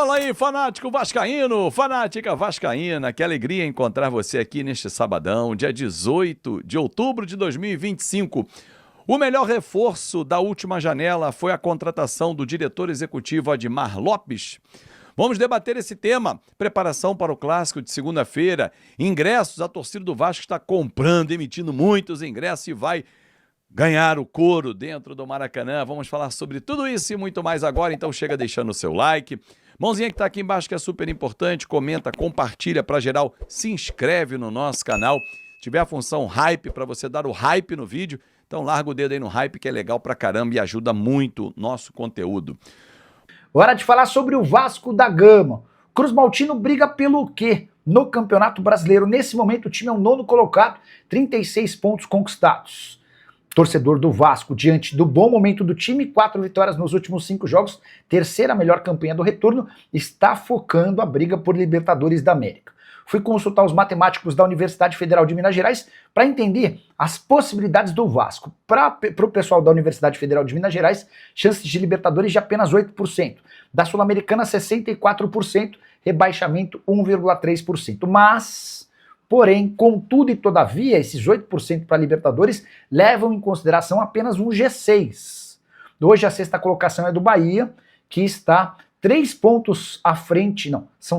Fala aí, fanático vascaíno, fanática vascaína, que alegria encontrar você aqui neste sabadão, dia 18 de outubro de 2025. O melhor reforço da última janela foi a contratação do diretor executivo Admar Lopes. Vamos debater esse tema, preparação para o clássico de segunda-feira, ingressos, a torcida do Vasco está comprando, emitindo muitos ingressos e vai ganhar o couro dentro do Maracanã. Vamos falar sobre tudo isso e muito mais agora, então chega deixando o seu like. Mãozinha que está aqui embaixo que é super importante, comenta, compartilha para geral, se inscreve no nosso canal. Se tiver a função hype para você dar o hype no vídeo, então larga o dedo aí no hype que é legal pra caramba e ajuda muito o nosso conteúdo. Hora de falar sobre o Vasco da Gama. Cruz Maltino briga pelo quê no Campeonato Brasileiro? Nesse momento o time é o nono colocado, 36 pontos conquistados. Torcedor do Vasco, diante do bom momento do time, 4 vitórias nos últimos 5 jogos, terceira melhor campanha do retorno, está focando a briga por Libertadores da América. Fui consultar os matemáticos da Universidade Federal de Minas Gerais para entender as possibilidades do Vasco. Para o pessoal da Universidade Federal de Minas Gerais, chances de Libertadores de apenas 8%. Da Sul-Americana, 64%, rebaixamento 1,3%. Mas, porém, contudo e todavia, esses 8% para Libertadores levam em consideração apenas um G6. Hoje a sexta colocação é do Bahia, que está 3 pontos à frente, não, são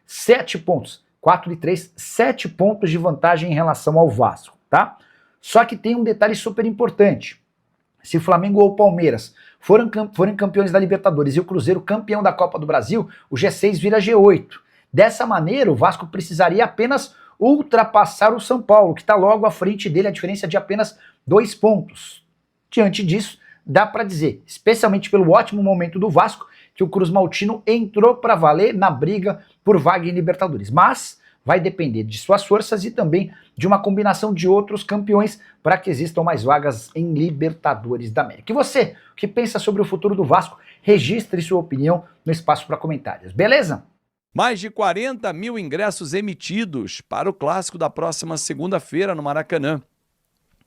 7 pontos. 4 e 3, 7 pontos de vantagem em relação ao Vasco, tá? Só que tem um detalhe super importante. Se Flamengo ou Palmeiras forem campeões da Libertadores e o Cruzeiro campeão da Copa do Brasil, o G6 vira G8. Dessa maneira, o Vasco precisaria apenas ultrapassar o São Paulo, que está logo à frente dele, a diferença é de apenas 2 pontos. Diante disso, dá para dizer, especialmente pelo ótimo momento do Vasco, que o Cruz Maltino entrou para valer na briga por vaga em Libertadores. Mas vai depender de suas forças e também de uma combinação de outros campeões para que existam mais vagas em Libertadores da América. E você, o que pensa sobre o futuro do Vasco? Registre sua opinião no espaço para comentários, beleza? Mais de 40 mil ingressos emitidos para o clássico da próxima segunda-feira no Maracanã.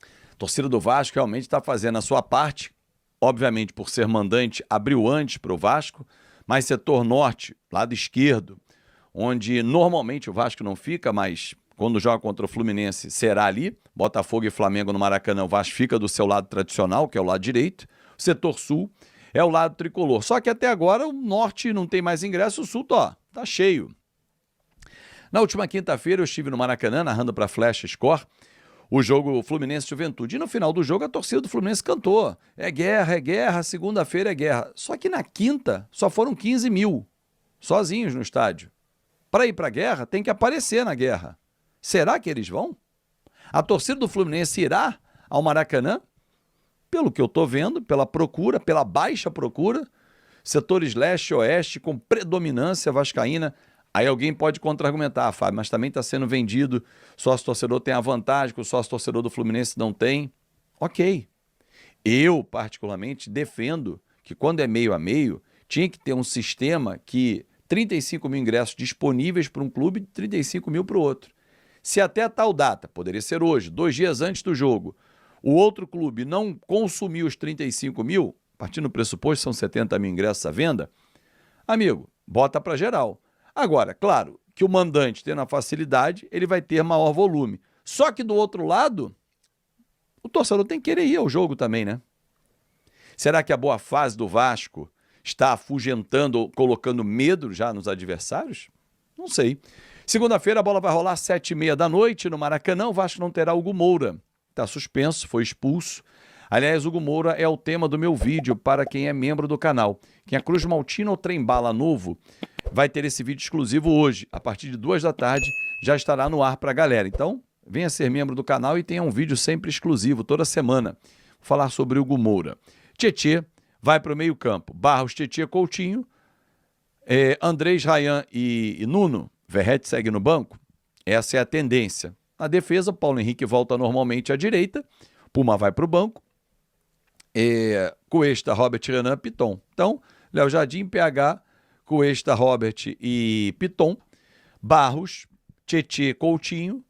A torcida do Vasco realmente está fazendo a sua parte. Obviamente, por ser mandante, abriu antes para o Vasco, mas setor norte, lado esquerdo, onde normalmente o Vasco não fica, mas quando joga contra o Fluminense será ali, Botafogo e Flamengo no Maracanã, o Vasco fica do seu lado tradicional, que é o lado direito, o setor sul é o lado tricolor. Só que até agora o norte não tem mais ingresso, o sul tá cheio. Na última quinta-feira eu estive no Maracanã, narrando para Flash Score, o jogo Fluminense-Juventude. E no final do jogo a torcida do Fluminense cantou. É guerra, segunda-feira é guerra. Só que na quinta só foram 15 mil, sozinhos no estádio. Para ir para a guerra tem que aparecer na guerra. Será que eles vão? A torcida do Fluminense irá ao Maracanã? Pelo que eu estou vendo, pela procura, pela baixa procura, setores leste e oeste com predominância vascaína. Aí alguém pode contra-argumentar, Fábio, mas também está sendo vendido, sócio-torcedor tem a vantagem que o sócio-torcedor do Fluminense não tem. Ok. Eu, particularmente, defendo que quando é meio a meio, tinha que ter um sistema que 35 mil ingressos disponíveis para um clube e 35 mil para o outro. Se até a tal data, poderia ser hoje, 2 dias antes do jogo, o outro clube não consumiu os 35 mil, partindo do pressuposto são 70 mil ingressos à venda, amigo, bota para geral. Agora, claro, que o mandante tendo a facilidade, ele vai ter maior volume. Só que do outro lado, o torcedor tem que querer ir ao jogo também, né? Será que a boa fase do Vasco está afugentando ou colocando medo já nos adversários? Não sei. Segunda-feira a bola vai rolar às 7h30 da noite no Maracanã. O Vasco não terá Hugo Moura. Está suspenso, foi expulso. Aliás, Hugo Moura é o tema do meu vídeo para quem é membro do canal. Quem é Cruz Maltino ou Trem-Bala Novo vai ter esse vídeo exclusivo hoje. A partir de 2 da tarde já estará no ar para a galera. Então, venha ser membro do canal e tenha um vídeo sempre exclusivo, toda semana. Vou falar sobre Hugo Moura. Tietê vai para o meio campo. Barros, Tietê, Coutinho. Andrés, Rayan e Nuno. Verratti segue no banco. Essa é a tendência. Na defesa, Paulo Henrique volta normalmente à direita. Puma vai para o banco. Cuesta, Robert, Renan, Piton. Então, Léo Jardim, PH, Cuesta, Robert e Piton. Barros, Tietê, Coutinho,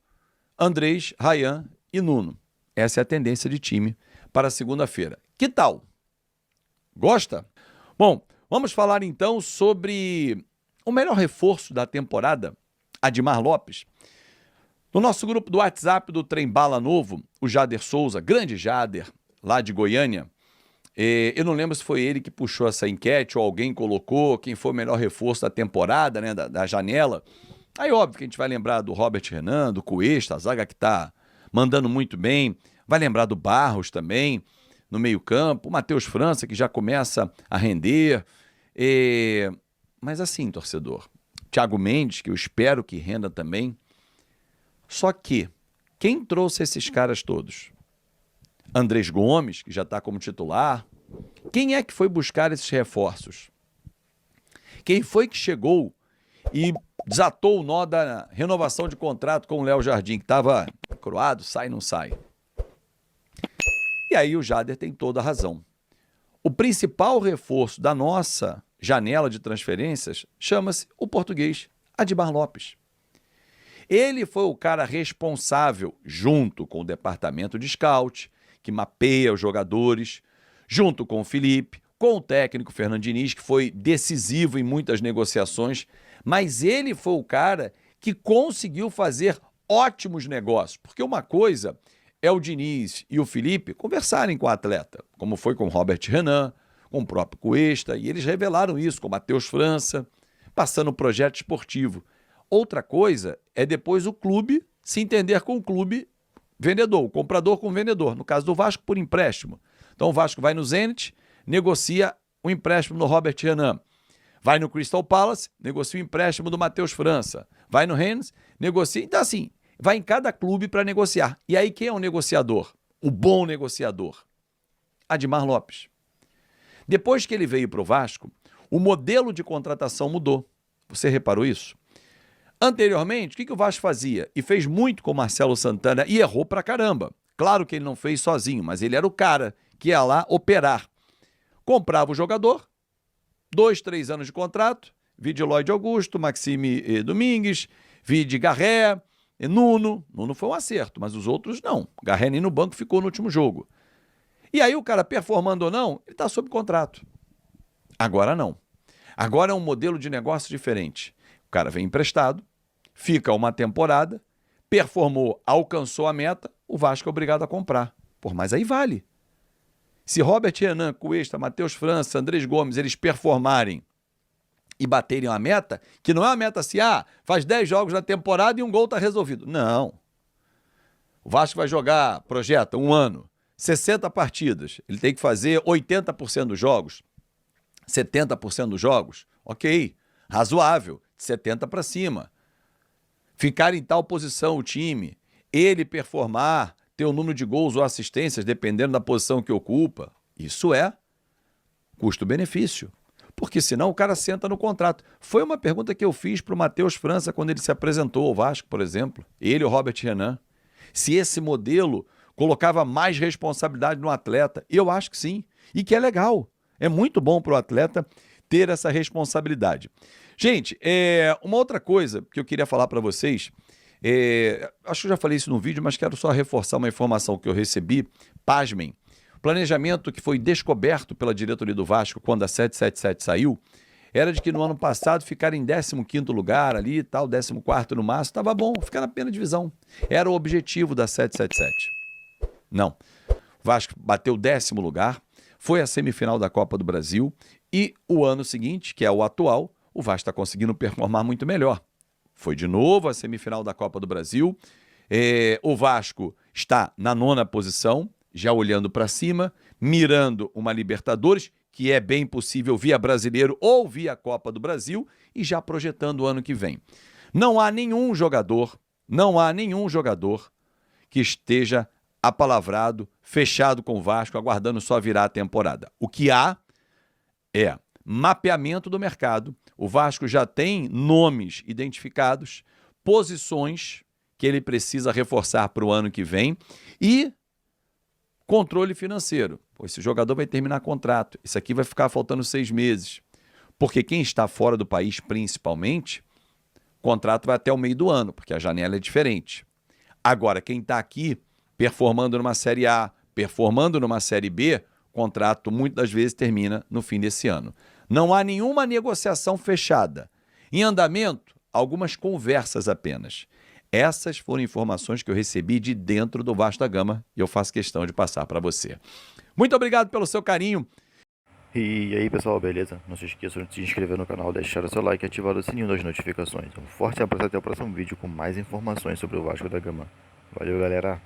Andrés, Rayan e Nuno. Essa é a tendência de time para segunda-feira. Que tal? Gosta? Bom, vamos falar então sobre o melhor reforço da temporada, Admar Lopes. No nosso grupo do WhatsApp do Trem Bala Novo, o Jader Souza, grande Jader, lá de Goiânia, eu não lembro se foi ele que puxou essa enquete ou alguém colocou quem foi o melhor reforço da temporada, né, da janela. Aí, óbvio que a gente vai lembrar do Robert Renan, do Cuesta, a zaga que tá mandando muito bem. Vai lembrar do Barros também, no meio-campo. O Matheus França, que já começa a render. Mas assim, torcedor, Thiago Mendes, que eu espero que renda também. Só que, quem trouxe esses caras todos? Andrés Gomes, que já está como titular. Quem é que foi buscar esses reforços? Quem foi que chegou e desatou o nó da renovação de contrato com o Léo Jardim, que estava coroado, sai, não sai? E aí o Jader tem toda a razão. O principal reforço da nossa janela de transferências chama-se o português Admar Lopes. Ele foi o cara responsável, junto com o departamento de scout, que mapeia os jogadores, junto com o Felipe, com o técnico Fernando Diniz, que foi decisivo em muitas negociações, mas ele foi o cara que conseguiu fazer ótimos negócios, porque uma coisa é o Diniz e o Felipe conversarem com o atleta, como foi com o Robert Renan, com o próprio Cuesta, e eles revelaram isso com o Matheus França, passando o projeto esportivo. Outra coisa é depois o clube se entender com o clube vendedor, o comprador com o vendedor. No caso do Vasco, por empréstimo. Então o Vasco vai no Zenit, negocia o empréstimo do Robert Renan. Vai no Crystal Palace, negocia o empréstimo do Matheus França. Vai no Rennes, negocia. Então assim, vai em cada clube para negociar. E aí quem é o negociador? O bom negociador? Admar Lopes. Depois que ele veio para o Vasco, o modelo de contratação mudou. Você reparou isso? Anteriormente, o que o Vasco fazia? E fez muito com o Marcelo Santana e errou pra caramba. Claro que ele não fez sozinho, mas ele era o cara que ia lá operar. Comprava o jogador, 2, 3 anos de contrato, vide Lloyd Augusto, Maxime Domingues, vide Garré, Nuno. Nuno foi um acerto, mas os outros não. Garré nem no banco ficou no último jogo. E aí o cara, performando ou não, ele está sob contrato. Agora não. Agora é um modelo de negócio diferente. O cara vem emprestado, fica uma temporada, performou, alcançou a meta, o Vasco é obrigado a comprar. Mas aí vale. Se Robert Renan, Cuesta, Matheus França, Andrés Gomes, eles performarem e baterem a meta, que não é uma meta assim, faz 10 jogos na temporada e um gol está resolvido. Não. O Vasco vai jogar, projeta, 1 ano, 60 partidas. Ele tem que fazer 80% dos jogos, 70% dos jogos. Ok, razoável. 70 para cima. Ficar em tal posição o time, ele performar, ter o número de gols ou assistências, dependendo da posição que ocupa, isso é custo-benefício. Porque senão o cara senta no contrato. Foi uma pergunta que eu fiz para o Matheus França quando ele se apresentou ao Vasco, por exemplo. Ele e o Robert Renan. Se esse modelo colocava mais responsabilidade no atleta. Eu acho que sim. E que é legal. É muito bom para o atleta ter essa responsabilidade. Gente, uma outra coisa que eu queria falar para vocês, acho que eu já falei isso no vídeo, mas quero só reforçar uma informação que eu recebi. Pasmem, planejamento que foi descoberto pela diretoria do Vasco quando a 777 saiu, era de que no ano passado ficar em 15º lugar ali, tal, 14º no máximo, estava bom, ficar na primeira divisão. Era o objetivo da 777. Não. O Vasco bateu o 10º lugar, foi à semifinal da Copa do Brasil e o ano seguinte, que é o atual, o Vasco está conseguindo performar muito melhor. Foi de novo a semifinal da Copa do Brasil. O Vasco está na 9ª posição, já olhando para cima, mirando uma Libertadores, que é bem possível via Brasileiro ou via Copa do Brasil, e já projetando o ano que vem. Não há nenhum jogador que esteja apalavrado, fechado com o Vasco, aguardando só virar a temporada. O que há é mapeamento do mercado. O Vasco já tem nomes identificados, posições que ele precisa reforçar para o ano que vem e controle financeiro. Esse jogador vai terminar contrato, isso aqui vai ficar faltando 6 meses. Porque quem está fora do país, principalmente, o contrato vai até o meio do ano, porque a janela é diferente. Agora, quem está aqui performando numa Série A, performando numa Série B, o contrato muitas das vezes termina no fim desse ano. Não há nenhuma negociação fechada. Em andamento, algumas conversas apenas. Essas foram informações que eu recebi de dentro do Vasco da Gama e eu faço questão de passar para você. Muito obrigado pelo seu carinho. E aí pessoal, beleza? Não se esqueçam de se inscrever no canal, deixar o seu like e ativar o sininho das notificações. Um forte abraço, até o próximo vídeo com mais informações sobre o Vasco da Gama. Valeu galera!